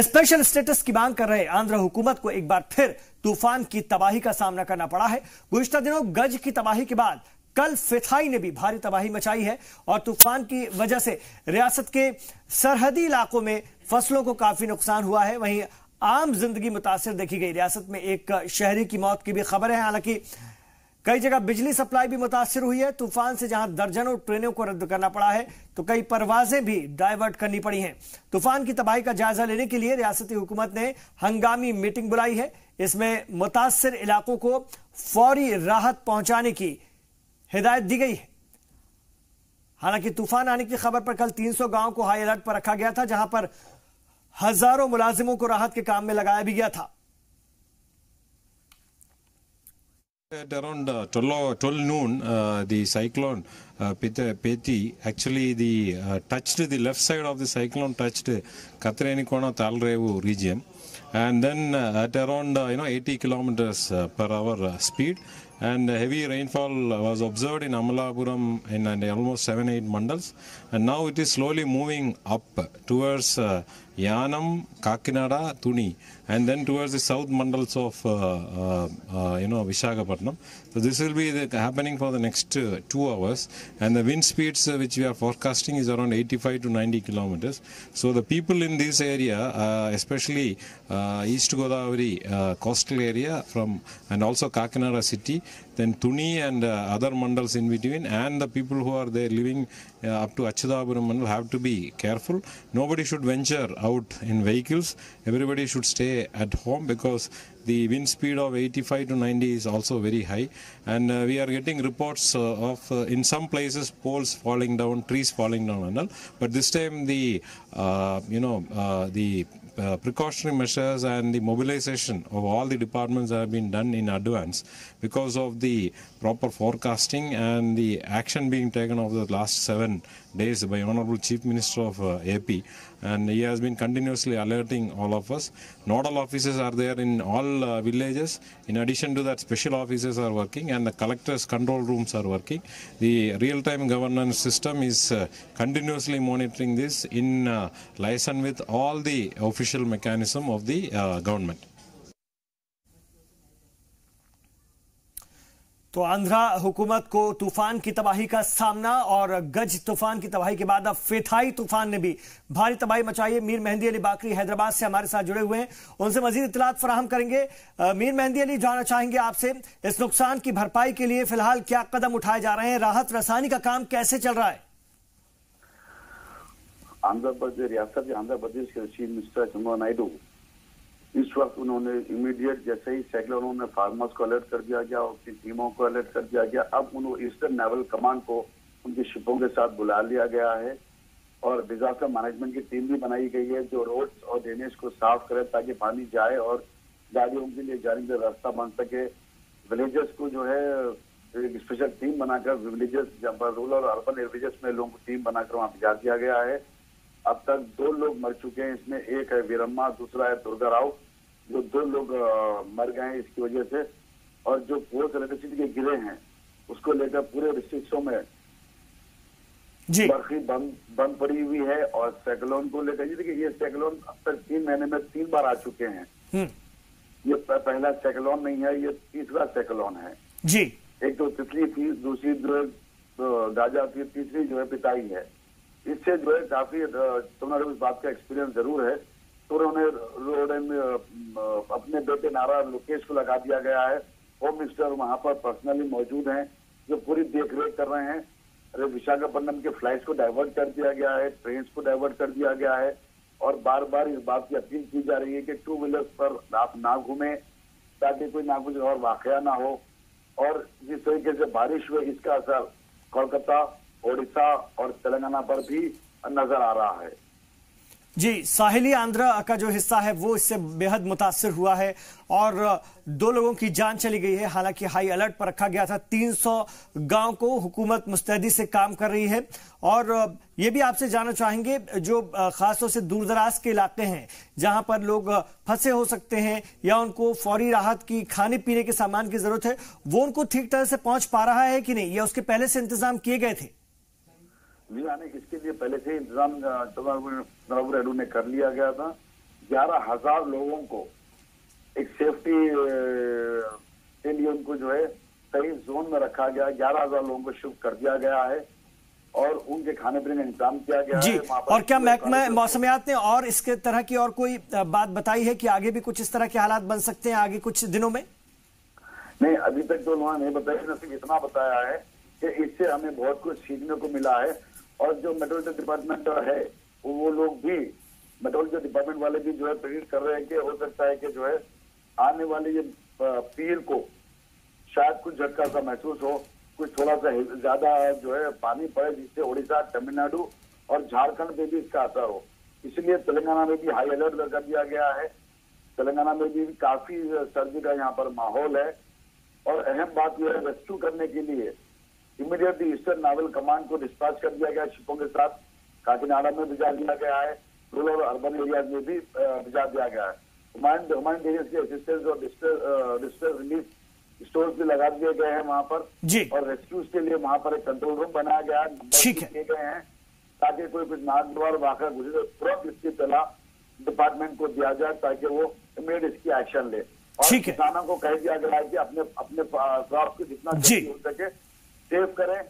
Special status की मांग कर रहे आंध्र हुकूमत को एक बार फिर तूफान की तबाही का सामना करना पड़ा है। गुज़िश्ता दिनों गज की तबाही के बाद कल फिथाई ने भी भारी तबाही मचाई है और तूफान की वजह से रियासत के सरहदी इलाकों में फसलों को काफी नुकसान हुआ है। वहीं आम जिंदगी मुतासिर देखी गई। रियासत में एक शहरी की मौत की भी खबर है। हालांकि कई जगह बिजली सप्लाई भी मुतासिर हुई है। तूफान से जहां दर्जनों ट्रेनों को रद्द करना पड़ा है तो कई परवाजें भी डाइवर्ट करनी पड़ी हैं। तूफान की तबाही का जायजा लेने के लिए रियासती हुकूमत ने हंगामी मीटिंग बुलाई है। इसमें मुतासिर इलाकों को फौरी राहत पहुंचाने की हिदायत दी गई है। हालांकि तूफान आने की खबर पर कल 300 गांवों को हाई अलर्ट पर रखा गया था, जहां पर हजारों मुलाजिमों को राहत के काम में लगाया भी गया था। At around 12 noon, the cyclone Peti actually touched the left side of the cyclone, touched Katrenikona Talrevu region, and then at around 80 kilometers per hour speed, and heavy rainfall was observed in Amalapuram and almost 7-8 mandals, and now it is slowly moving up towards Yanam, Kakinada, Tuni, and then towards the south mandals of Visakhapatnam. So this will be happening for the next 2 hours, and the wind speeds which we are forecasting is around 85 to 90 kilometers. So the people in this area, especially East Godavari coastal area and also Kakinada city, then Tuni and other mandals in between, and the people who are there living up to Achadapuram mandal have to be careful. Nobody should venture out in vehicles. Everybody should stay at home because the wind speed of 85 to 90 is also very high, and we are getting reports of in some places poles falling down, trees falling down and all. But this time the precautionary measures and the mobilization of all the departments have been done in advance because of the proper forecasting and the action being taken over the last 7 days by Honorable Chief Minister of AP, and he has been continuously alerting all of us. Nodal officers are there in all villages. In addition to that, special officers are working and the collectors' control rooms are working. The real-time governance system is continuously monitoring this in liaison with all the official mechanism of the government. तो आंध्रा हुकूमत को तूफान की तबाही का सामना और गज तूफान की तबाही के बाद अब फेथाई तूफान ने भी भारी तबाही मचाई है। मीर मेहंदी अली बाकरी हैदराबाद से हमारे साथ जुड़े हुए हैं, उनसे मजीद इत्तलात फराहम करेंगे। मीर मेहंदी अली, जानना चाहेंगे आपसे इस नुकसान की भरपाई के लिए फिलहाल क्या कदम उठाए जा रहे हैं? राहत रसानी का काम कैसे चल रहा है? आंध्र प्रदेश रियासत आंध्र प्रदेश के चीफ मिनिस्टर चंद्रबाबू नायडू इस वक्त उन्होंने इमीडिएट जैसे ही साइक्लोन में फार्मर्स को अलर्ट कर दिया गया, उसकी टीमों को अलर्ट कर दिया गया। अब उन्होंने ईस्टर्न नेवल कमांड को उनकी शिपों के साथ बुला लिया गया है और डिजास्टर मैनेजमेंट की टीम भी बनाई गई है जो रोड्स और ड्रेनेज को साफ करे ताकि पानी जाए और गाड़ियों के लिए जाने का रास्ता बन सके। विलेजेस को जो है एक स्पेशल टीम बनाकर विलेजेस जहाँ पर रूरल और अर्बन विलेजेस में लोगों को टीम बनाकर वहाँ भिजा दिया गया है। अब तक 2 लोग मर चुके हैं, इसमें एक है वीरम्मा, दूसरा है दुर्गा राव, जो 2 लोग मर गए हैं इसकी वजह से। और जो पोल्स इलेक्ट्रिसिटी के गिरे हैं उसको लेकर पूरे डिस्ट्रिक्टों में बर्फी बंद पड़ी हुई है। और साइक्लोन को लेकर देखिए, ये साइक्लोन अब तक 3 महीने में 3 बार आ चुके हैं। ये पहला साइक्लोन नहीं है, ये तीसरा साइक्लोन है जी। एक तो तितली थी, दूसरी जो है गाजा थी, तीसरी जो है पिटाई है। इससे जो है काफी तुम्हारे उस बात का एक्सपीरियंस जरूर है। तो उन्होंने रोड अपने बेटे नारा लोकेश को लगा दिया गया है। होम मिनिस्टर वहां पर पर्सनली मौजूद हैं जो पूरी देखरेख कर रहे हैं। विशाखापट्टनम के फ्लाइट्स को डाइवर्ट कर दिया गया है, ट्रेन को डाइवर्ट कर दिया गया है और बार बार इस बात की अपील की जा रही है कि 2 व्हीलर्स पर आप ना घूमें ताकि कोई ना कुछ और वाकया ना हो। और जिस तरीके से बारिश हुई इसका असर कोलकाता, ओडिशा और तेलंगाना पर भी नजर आ रहा है जी। साहिली आंध्र का जो हिस्सा है वो इससे बेहद मुतासिर हुआ है और 2 लोगों की जान चली गई है। हालांकि हाई अलर्ट पर रखा गया था। 300 गांव को हुकूमत मुस्तैदी से काम कर रही है। और ये भी आपसे जानना चाहेंगे, जो खासतौर से दूरदराज के इलाके हैं जहां पर लोग फंसे हो सकते हैं या उनको फौरी राहत की खाने पीने के सामान की जरूरत है, वो उनको ठीक तरह से पहुंच पा रहा है कि नहीं, या उसके पहले से इंतजाम किए गए थे? जी, इसके लिए पहले से इंतजाम चंद्रबाबू नायडू ने कर लिया गया था। 11,000 लोगों को एक सेफ्टी के लिए उनको जो है सही जोन में रखा गया। 11,000 लोगों को शिफ्ट कर दिया गया है और उनके खाने पीने का इंतजाम किया गया जी। है। और क्या महकमा मौसमियात ने और इसके तरह की और कोई बात बताई है कि आगे भी कुछ इस तरह के हालात बन सकते हैं आगे कुछ दिनों में? नहीं, अभी तक तो उन्होंने नहीं बताया, सिर्फ इतना बताया है कि इससे हमें बहुत कुछ सीखने को मिला है। और जो मेट्रोलॉजी डिपार्टमेंट है वो लोग भी, मेट्रोलॉजी डिपार्टमेंट वाले भी जो है प्रेडिक्ट कर रहे हैं कि हो सकता है कि जो है आने वाले ये पीर को शायद कुछ झटका सा महसूस हो, कुछ थोड़ा सा ज्यादा जो है पानी पड़े, जिससे उड़ीसा, तमिलनाडु और झारखंड पे भी इसका असर हो। इसलिए तेलंगाना में भी हाई अलर्ट कर दिया गया है। तेलंगाना में भी काफी सर्दी का यहाँ पर माहौल है। और अहम बात यह है, रेस्क्यू करने के लिए इमीडिएटली ईस्टर्न नावल कमांड को डिस्पैच कर दिया गया शिपों के साथ। काकीनाडा में भिजा दिया गया है, रूरल और अर्बन एरियाज में भी भिजा दिया गया है। ह्यूमैनिटेरियन के असिस्टेंस और डिस्ट्रेस रिलीफ स्टोर्स भी लगा दिए गए हैं वहां पर जी। और रेस्क्यूज के लिए वहां पर एक कंट्रोल रूम बनाया गया है, किए गए हैं ताकि कोई कुछ नागवार वाक़ा गुजरे तो तुरंत इसकी तला डिपार्टमेंट को दिया जाए ताकि वो इमीडिएट इसकी एक्शन ले। और किसानों को कह दिया गया है कि अपने क्रॉप को जितना जल्दी हो सके सेव करें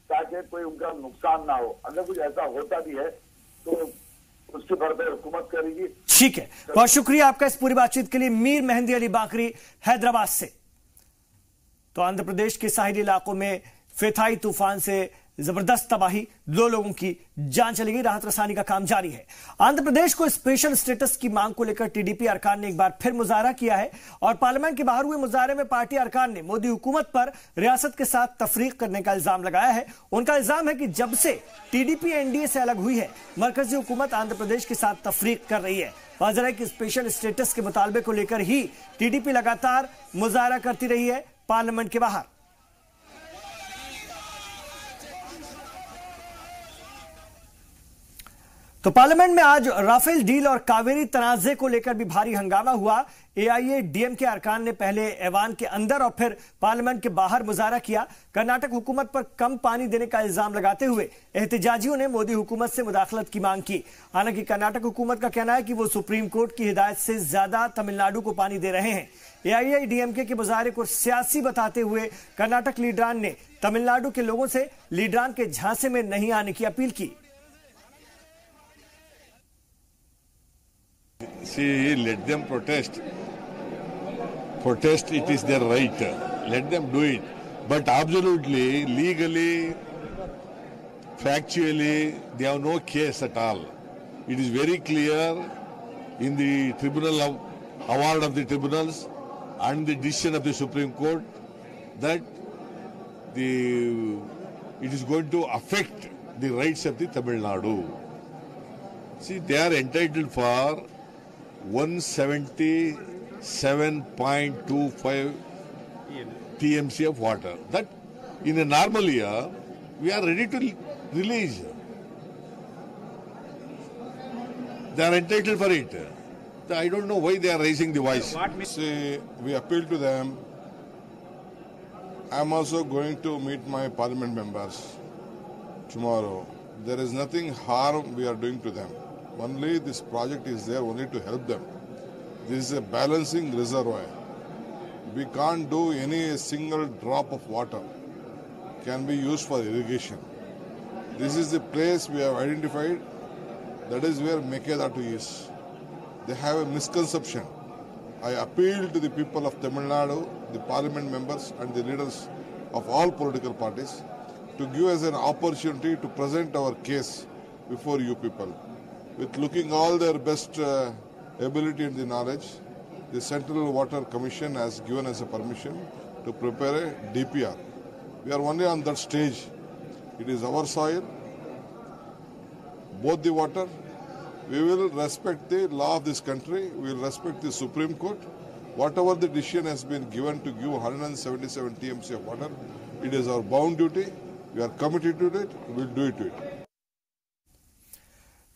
ताकि कोई उनका नुकसान ना हो। अगर कुछ ऐसा होता भी है तो उसकी भरपाई हुकूमत करेगी। ठीक है, बहुत शुक्रिया आपका इस पूरी बातचीत के लिए। मीर मेहंदी अली बाकरी, हैदराबाद से। तो आंध्र प्रदेश के साहिली इलाकों में फेथाई तूफान से जबरदस्त तबाही, 2 लोगों की जान चली गई। राहत रसानी का काम जारी है। आंध्र प्रदेश को स्पेशल स्टेटस की मांग को लेकर टीडीपी अरकान ने एक बार फिर मुजाहरा किया है और पार्लियामेंट के बाहर हुए मुजाहरे में पार्टी अरकान ने मोदी हुकूमत पर रियासत के साथ तफरीक करने का इल्जाम लगाया है। उनका इल्जाम है कि जब से टीडीपी एनडीए से अलग हुई है, मरकजी हुकूमत आंध्र प्रदेश के साथ तफरीक कर रही है। वाज़ेह है कि स्पेशल स्टेटस के मुतालबे को लेकर ही टीडीपी लगातार मुजाहरा करती रही है पार्लियामेंट के बाहर। तो पार्लियामेंट में आज राफेल डील और कावेरी तनाजे को लेकर भी भारी हंगामा हुआ। एआईएडीएमके अरकान ने पहले ऐवान के अंदर और फिर पार्लियामेंट के बाहर मुजाहरा किया। कर्नाटक हुकूमत पर कम पानी देने का इल्जाम लगाते हुए एहतजाजियों ने मोदी हुकूमत से मुदाखलत की मांग की। हालांकि कर्नाटक हुकूमत का कहना है कि वो सुप्रीम कोर्ट की हिदायत से ज्यादा तमिलनाडु को पानी दे रहे हैं। एआईएडीएमके के मुजाहरे को सियासी बताते हुए कर्नाटक लीडरान ने तमिलनाडु के लोगों से लीडरान के झांसे में नहीं आने की अपील की। See, let them protest. Protest, it is their right. Let them do it. But absolutely, legally, factually, they have no case at all. It is very clear in the tribunal award of the tribunals and the decision of the Supreme Court that it is going to affect the rights of the Tamil Nadu. See, they are entitled for 177.25 TMC of water. That in a normal year, we are ready to release. They are entitled for it. I don't know why they are raising the voice. See, we appeal to them. I am also going to meet my parliament members tomorrow. There is nothing harm we are doing to them. Only this project is there only to help them. This is a balancing reservoir. We can't do any single drop of water can be used for irrigation. This is the place we have identified. That is where Mekedatu is. They have a misconception. I appeal to the people of Tamil Nadu, the parliament members and the leaders of all political parties to give us an opportunity to present our case before you people. With looking all their best ability and the knowledge, the Central Water Commission has given us a permission to prepare a DPR. We are only on that stage. It is our soil, both the water. We will respect the law of this country. We will respect the Supreme Court. Whatever the decision has been given to give 177 TMC of water, it is our bound duty. We are committed to it. We will do it to it.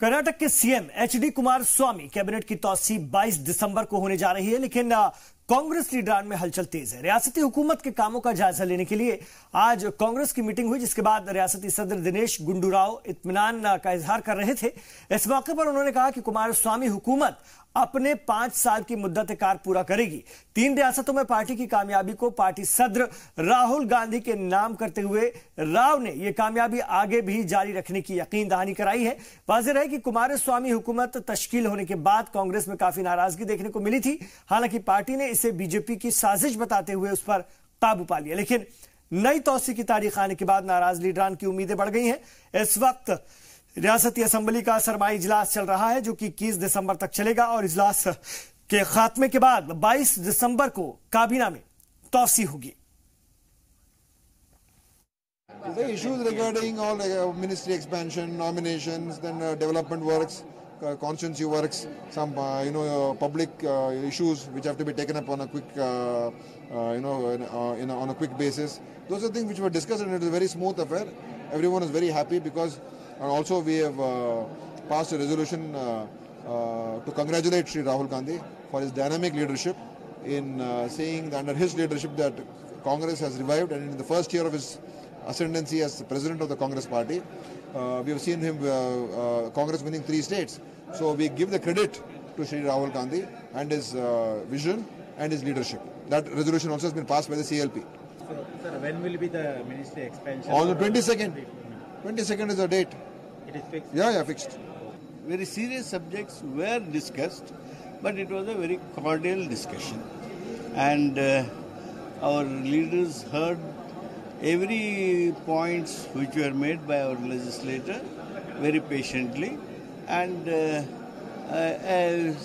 Karnataka के CM HD Kumar स्वामी cabinet की तौसीब 22 दिसंबर को होने जा रही है, लेकिन कांग्रेस लीडरान में हलचल तेज है। रियासती हुकूमत के कामों का जायजा लेने के लिए आज कांग्रेस की मीटिंग हुई, जिसके बाद रियासती सदर दिनेश गुंडूराव इत्मीनान का इजहार कर रहे थे। इस मौके पर उन्होंने कहा कि कुमारस्वामी हुकूमत अपने 5 साल की मुद्दत कार पूरा करेगी। 3 रियासतों में पार्टी की कामयाबी को पार्टी सदर राहुल गांधी के नाम करते हुए राव ने यह कामयाबी आगे भी जारी रखने की यकीन दहानी कराई है। वाज़ेह है कि कुमारस्वामी हुकूमत तश्कील होने के बाद कांग्रेस में काफी नाराजगी देखने को मिली थी। हालांकि पार्टी ने इसे बीजेपी की साजिश बताते हुए उस पर काबू पा लिया, लेकिन नई तौसी की तारीख आने के बाद नाराज लीडरान की उम्मीदें बढ़ गई हैं। इस वक्त रियासती असेंबली का सरमाई इजलास चल रहा है, जो कि 21 दिसंबर तक चलेगा और इजलास के खात्मे के बाद 22 दिसंबर को काबीना में तौसी होगी। The issues regarding all ministry expansion, nominations, then development works, constituency works, some public issues which have to be taken up on a quick, on a quick basis. Those are things which were discussed, and it is a very smooth affair. Everyone is very happy because, and also we have passed a resolution to congratulate Sri Rahul Gandhi for his dynamic leadership in saying that under his leadership that Congress has revived, and in the first year of his ascendancy as the president of the Congress party, we have seen him Congress winning 3 states. So we give the credit to Sri Rahul Gandhi and his vision and his leadership. That resolution also has been passed by the CLP. Sir, when will be the ministry expansion? On the 22nd. 22nd is the date. It is fixed? Yeah, fixed. Very serious subjects were discussed, but it was a very cordial discussion. And our leaders heard every points which were made by our legislator very patiently, and a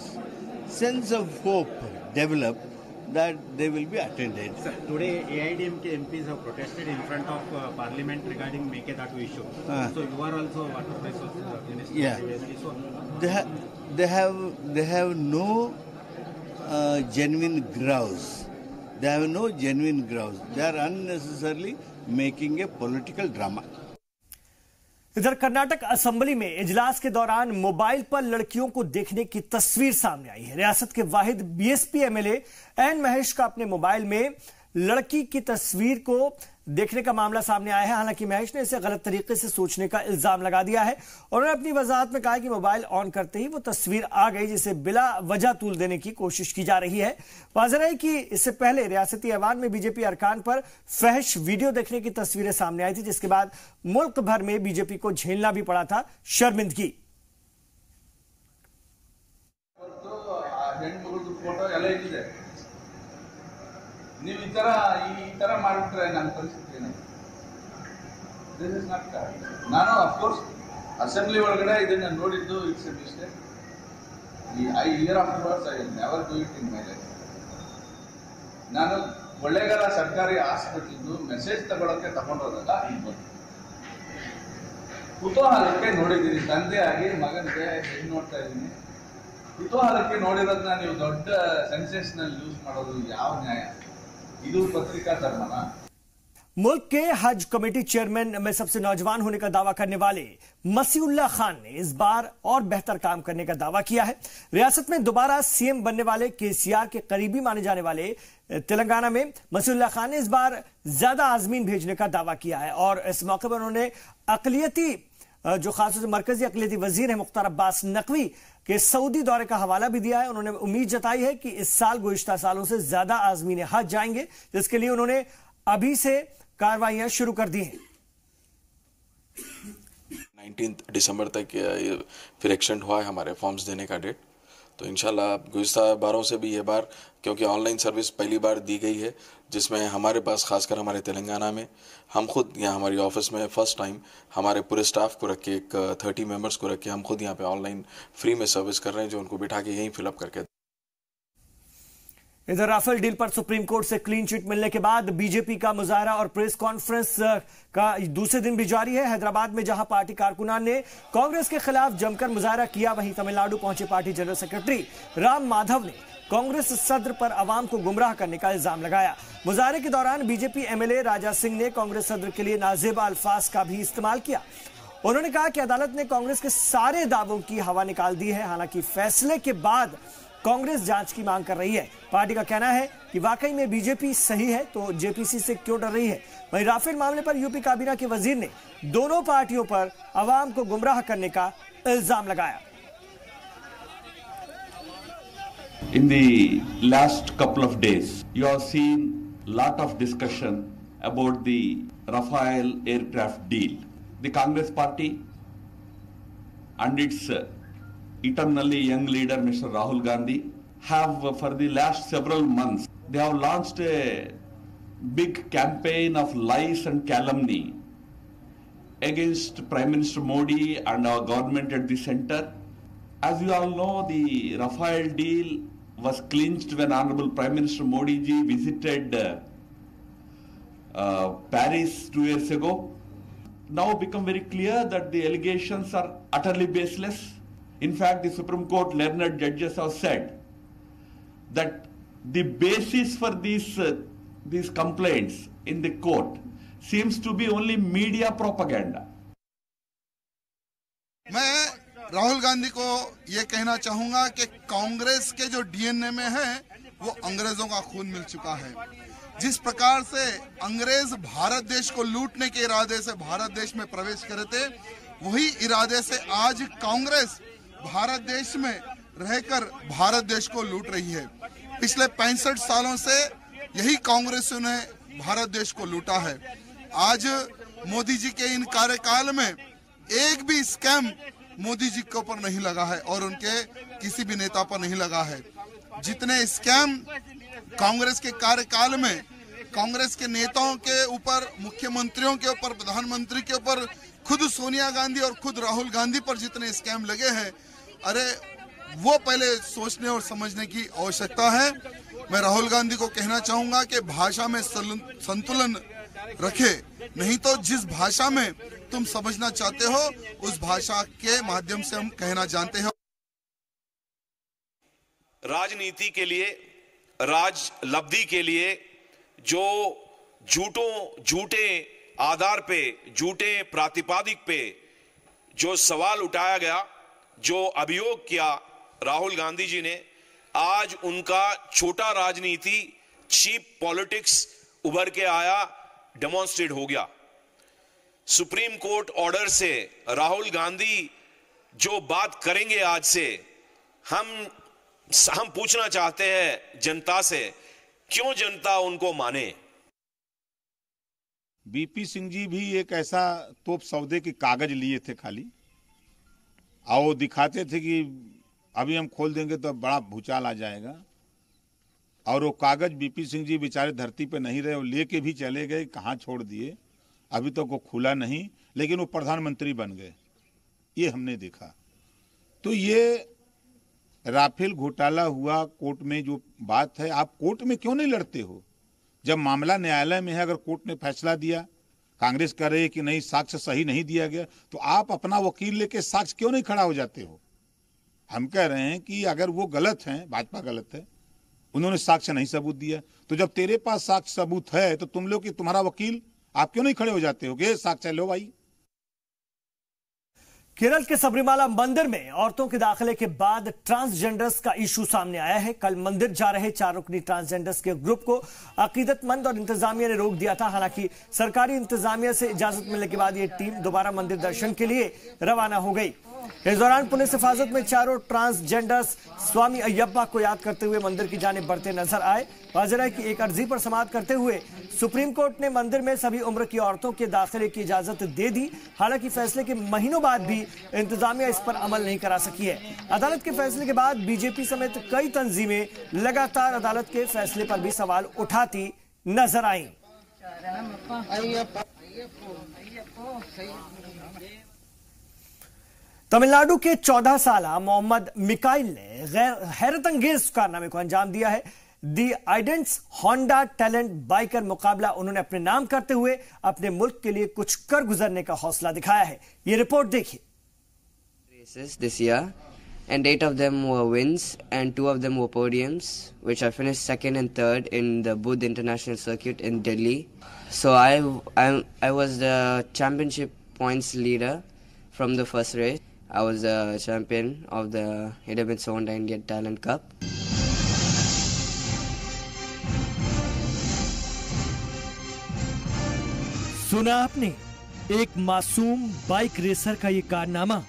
sense of hope developed that they will be attended. Sir, today AIDMK MPs have protested in front of Parliament regarding Mekedatu issue. So you are also water resources minister. Yeah. So They have no genuine grouse. They have no genuine grouse. They are unnecessarily making a political drama. इधर Karnataka assembly में इजलास के दौरान mobile पर लड़कियों को देखने की तस्वीर सामने आई है। रियासत के वाहिद बीएसपी एमएलए एन महेश का अपने मोबाइल में लड़की की तस्वीर को देखने का मामला सामने आया है। हालांकि महेश ने इसे गलत तरीके से सोचने का इल्जाम लगा दिया है और उन्होंने अपनी वजाहत में कहा कि मोबाइल ऑन करते ही वो तस्वीर आ गई, जिसे बिला वजह तूल देने की कोशिश की जा रही है। वाज़ेह है कि इससे पहले रियासती ऐवान में बीजेपी अरकान पर फहश वीडियो देखने की तस्वीरें सामने आई थी, जिसके बाद मुल्क भर में बीजेपी को झेलना भी पड़ा था शर्मिंदगी। ನೀವು ಈ ತರ ಮಾಡಿಬಿಟ್ರೆ ನನ್ನ ಪರಿಸ್ಥಿತಿ ಏನಾಗುತ್ತೆ? This is not correct. ನಾನು ಅಫ್ಕೋರ್ಸ್ ಅಸೆಂಬ್ಲಿ ಒಳಗಡೆ ಇದನ್ನ ನೋಡಿದ್ದು it's A mistake. I year afterwards I never do it in my life. ನಾನು ಕೊಳ್ಳೇಗಾಲ ಸರ್ಕಾರಿ ಹಾಸ್ಪಿಟಲ್ದು ಮೆಸೇಜ್ ತಗೊಳಕ್ಕೆ ತಗೊಂಡೋದಾಗ ಇಲ್ಲಿ ಬಂತು. ಕುತೂಹಲಕ್ಕೆ ನೋಡಿದ್ದೀನಿ, ತಂದೆಯಾಗಿ ಮಗನಿಗೆ ಹೆಣ್ಣು ನೋಡ್ತಾ ಇದ್ದೀನಿ. ಕುತೂಹಲಕ್ಕೆ ನೋಡಿರೋದನ್ನ ನೀವು ದೊಡ್ಡ ಸೆನ್ಸೇಷನಲ್ ಯೂಸ್ ಮಾಡೋದು ಯಾವ ನ್ಯಾಯ? मुल्क के हज कमेटी चेयरमैन में सबसे नौजवान होने का दावा करने वाले मसीउल्लाह खान ने इस बार और बेहतर काम करने का दावा किया है। रियासत में दोबारा सीएम बनने वाले केसीआर के करीबी माने जाने वाले तेलंगाना में मसीउल्लाह खान ने इस बार ज्यादा आजमीन भेजने का दावा किया है और इस मौके पर उन्होंने अकलियती जो खासतौर से मरकजी अकलियती वजीर है मुख्तार अब्बास नकवी के सऊदी दौरे का हवाला भी दिया है। उन्होंने उम्मीद जताई है कि इस साल गुज़िश्ता सालों से ज्यादा आज़मीन हज जाएंगे, जिसके लिए उन्होंने अभी से कार्रवाइयां शुरू कर दी हैं। 19 दिसंबर तक फिर एक्सटेंड हुआ है हमारे फॉर्म्स देने का डेट, तो इंशाल्लाह गुज़िश्ता बारों से भी ये बार, क्योंकि ऑनलाइन सर्विस पहली बार दी गई है, जिसमें हमारे पास खासकर हमारे तेलंगाना में हम खुद यहाँ हमारी ऑफिस में फर्स्ट टाइम हमारे पूरे स्टाफ को रख के, एक 30 मेंबर्स को रख के हम खुद यहाँ पे ऑनलाइन फ्री में सर्विस कर रहे हैं, जो उनको बिठा के यहीं फिलअप करके। इधर राफेल डील पर सुप्रीम कोर्ट से क्लीन चिट मिलने के बाद बीजेपी का मुजाहरा और प्रेस कॉन्फ्रेंस का दूसरे दिन भी जारी है। हैदराबाद में जहां पार्टी कारकुनान ने कांग्रेस के खिलाफ जमकर मुजाहरा किया, वहीं तमिलनाडु पहुंचे party general secretary Ram Madhav ने कांग्रेस सदर पर आवाम को गुमराह करने का इल्जाम लगाया। मुजाहरे के दौरान बीजेपी एमएलए राजा सिंह ने कांग्रेस सदर के लिए नाजेब अल्फाज का भी इस्तेमाल किया। उन्होंने कहा कि अदालत ने कांग्रेस के सारे दावों की हवा निकाल दी है। हालांकि फैसले के बाद कांग्रेस जांच की मांग कर रही है। पार्टी का कहना है कि वाकई में बीजेपी सही है तो जेपीसी से क्यों डर रही है। वहीं राफेल मामले पर यूपी काबीना के वजीर ने दोनों पार्टियों पर अवाम को गुमराह करने का इल्जाम लगाया। In the last couple of days, you have seen lot of discussion about the Rafale aircraft deal. The Congress party and its eternally young leader, Mr. Rahul Gandhi, have for the last several months, they have launched a big campaign of lies and calumny against Prime Minister Modi and our government at the center. As you all know, the Rafale deal was clinched when Honorable Prime Minister Modi ji visited Paris 2 years ago. Now become very clear that the allegations are utterly baseless. In fact, the Supreme Court learned judges have said that the basis for these complaints in the court seems to be only media propaganda. Rahul Gandhi को ये कहना चाहूंगा कि कांग्रेस के जो DNA में है वो अंग्रेजों का खून मिल चुका है। जिस प्रकार से अंग्रेज भारत देश को लूटने के इरादे से भारत देश में प्रवेश करे थे, वही इरादे से आज कांग्रेस भारत देश में रहकर भारत देश को लूट रही है। पिछले 65 सालों से यही कांग्रेस ने भारत देश को लूटा है। आज मोदी जी के इन कार्यकाल में एक भी स्कैम मोदी जी के ऊपर नहीं लगा है और उनके किसी भी नेता पर नहीं लगा है। जितने स्कैम कांग्रेस के कार्यकाल में कांग्रेस के नेताओं के ऊपर, मुख्यमंत्रियों के ऊपर, प्रधानमंत्री के ऊपर, खुद सोनिया गांधी और खुद राहुल गांधी पर जितने स्कैम लगे हैं, अरे वो पहले सोचने और समझने की आवश्यकता है। मैं राहुल गांधी को कहना चाहूंगा कि भाषा में संतुलन रखे, नहीं तो जिस भाषा में तुम समझना चाहते हो उस भाषा के माध्यम से हम कहना जानते हैं। राजनीति के लिए, राजलब्धि के लिए जो झूठे आधार पे, झूठे प्रातिपादिक पे जो सवाल उठाया गया, जो अभियोग किया राहुल गांधी जी ने, आज उनका छोटा राजनीति, चीप पॉलिटिक्स उभर के आया, डेमोन्स्ट्रेट हो गया। सुप्रीम कोर्ट ऑर्डर से राहुल गांधी जो बात करेंगे आज से, हम पूछना चाहते हैं जनता से, क्यों जनता उनको माने। बीपी सिंह जी भी एक ऐसा तोप सौदे के कागज लिए थे खाली, और वो दिखाते थे कि अभी हम खोल देंगे तो बड़ा भूचाल आ जाएगा, और वो कागज बीपी सिंह जी बेचारे धरती पे नहीं रहे, वो लेके भी चले गए, कहाँ छोड़ दिए, अभी तक वो खुला नहीं, लेकिन वो प्रधानमंत्री बन गए, ये हमने देखा। तो ये राफेल घोटाला हुआ, कोर्ट में जो बात है, आप कोर्ट में क्यों नहीं लड़ते हो? जब मामला न्यायालय में है, अगर कोर्ट ने फैसला दिया, कांग्रेस कह रही है कि नहीं साक्ष्य सही नहीं दिया गया, तो आप अपना वकील लेके साक्ष्य क्यों नहीं खड़ा हो जाते हो? हम कह रहे हैं कि अगर वो गलत हैं, भाजपा गलत है, उन्होंने साक्ष्य नहीं सबूत दिया, तो जब तेरे पास साक्ष्य सबूत है तो तुम लोग कि तुम्हारा वकील, आप क्यों नहीं खड़े हो जाते हो कि साक्ष्य लो भाई? केरल के सबरीमाला मंदिर में औरतों के दाखिले के बाद ट्रांसजेंडर्स का इशू सामने आया है। कल मंदिर जा रहे 4 रुकनी ट्रांसजेंडर्स के ग्रुप को अकीदतमंद और इंतजामिया ने रोक दिया था। हालांकि सरकारी इंतजामिया से इजाजत मिलने के बाद ये टीम दोबारा मंदिर दर्शन के लिए रवाना हो गई। इस दौरान पुलिस हिफाजत में चारों ट्रांसजेंडर्स स्वामी अय्यप्पा को याद करते हुए मंदिर की जानिब बढ़ते नजर आए। वाज़ेह है कि एक अर्जी पर समाअत करते हुए सुप्रीम कोर्ट ने मंदिर में सभी उम्र की औरतों के दाखिले की इजाजत दे दी। हालांकि फैसले के महीनों बाद भी इंतजामिया इस पर अमल नहीं करा सकी है। अदालत के फैसले के बाद बीजेपी समेत कई तंजीमें लगातार अदालत के फैसले पर भी सवाल उठाती नजर आई। तमिलनाडु के 14 साला मोहम्मद मिकाइल ने हैरतअंगेज कारनामे को अंजाम दिया है। दी आइडेंट्स होंडा टैलेंट बाइकर मुकाबला उन्होंने अपने नाम करते हुए अपने मुल्क के लिए कुछ कर गुजरने का हौसला दिखाया है। ये रिपोर्ट देखिए। Races this year and 8 of them were wins and 2 of them were podiums, which I finished 2nd and 3rd in the Budh International Circuit in Delhi. So I was the championship points leader from the first race. I was a champion of the 11th Indian Talent Cup. सुना आपने एक मासूम bike racer का ये कारनामा।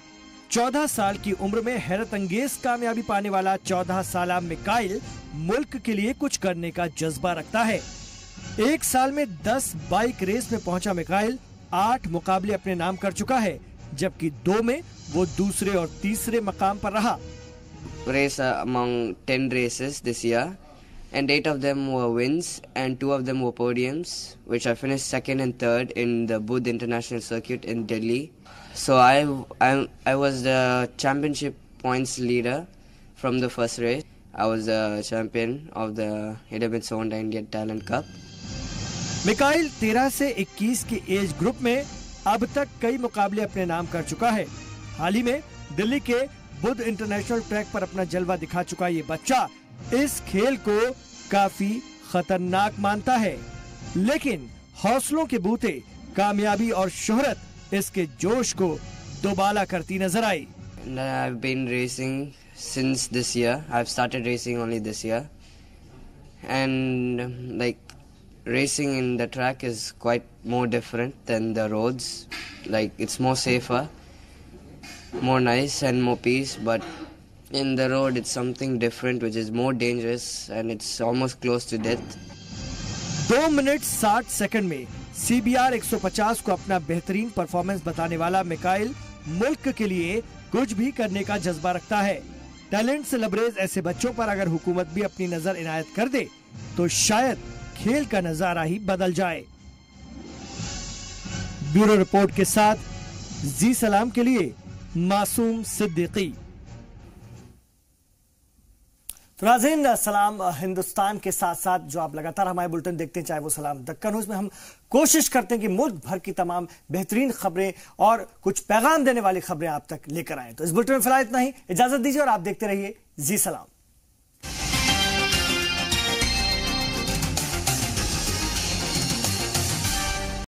14 साल की उम्र में हैरत अंगेज कामयाबी पाने वाला 14 साला मिकाइल मुल्क के लिए कुछ करने का जज्बा रखता है। एक साल में 10 बाइक रेस में पहुंचा मिकाइल 8 मुकाबले अपने नाम कर चुका है, जबकि 2 में वो दूसरे और तीसरे मकाम पर रहा। Race among 10 races this year, and 8 of them were wins and 2 of them were podiums, which I finished second and third in the Budh International Circuit in Delhi. So I was the championship points leader from the first race. I was the champion of the 11th Indian Talent Cup. Mikail 13 से 21 के age group में अब तक कई मुकाबले अपने नाम कर चुका है। हाल ही में दिल्ली के बुद्ध इंटरनेशनल ट्रैक पर अपना जलवा दिखा चुका ये बच्चा इस खेल को काफी खतरनाक मानता है, लेकिन हौसलों के बूते कामयाबी और शोहरत इसके जोश को दोबाला करती नजर आई। I've been racing since this year. I've started racing only this year, and like racing in the track is quite more different than the roads. Like it's more safer, more nice and more peace, but in the road it's something different which is more dangerous and it's almost close to death. 2 minute 60 second में CBR 150 को अपना बेहतरीन performance बताने वाला मिकाइल मुल्क के लिए कुछ भी करने का जज्बा रखता है। टैलेंट से लबरेज ऐसे बच्चों पर अगर हुकूमत भी अपनी नजर इनायत कर दे तो शायद खेल का नजारा ही बदल जाए। ब्यूरो रिपोर्ट के साथ जी सलाम के लिए मासूम सिद्दीकी। तो नाज़रीन, सलाम हिंदुस्तान के साथ साथ जो आप लगातार हमारे बुलेटिन देखते हैं, चाहे वो सलाम दक्कन हो, उसमें हम कोशिश करते हैं कि मुल्क भर की तमाम बेहतरीन खबरें और कुछ पैगाम देने वाली खबरें आप तक लेकर आएं। तो इस बुलेटिन में फिलहाल इतना ही, इजाजत दीजिए और आप देखते रहिए जी सलाम।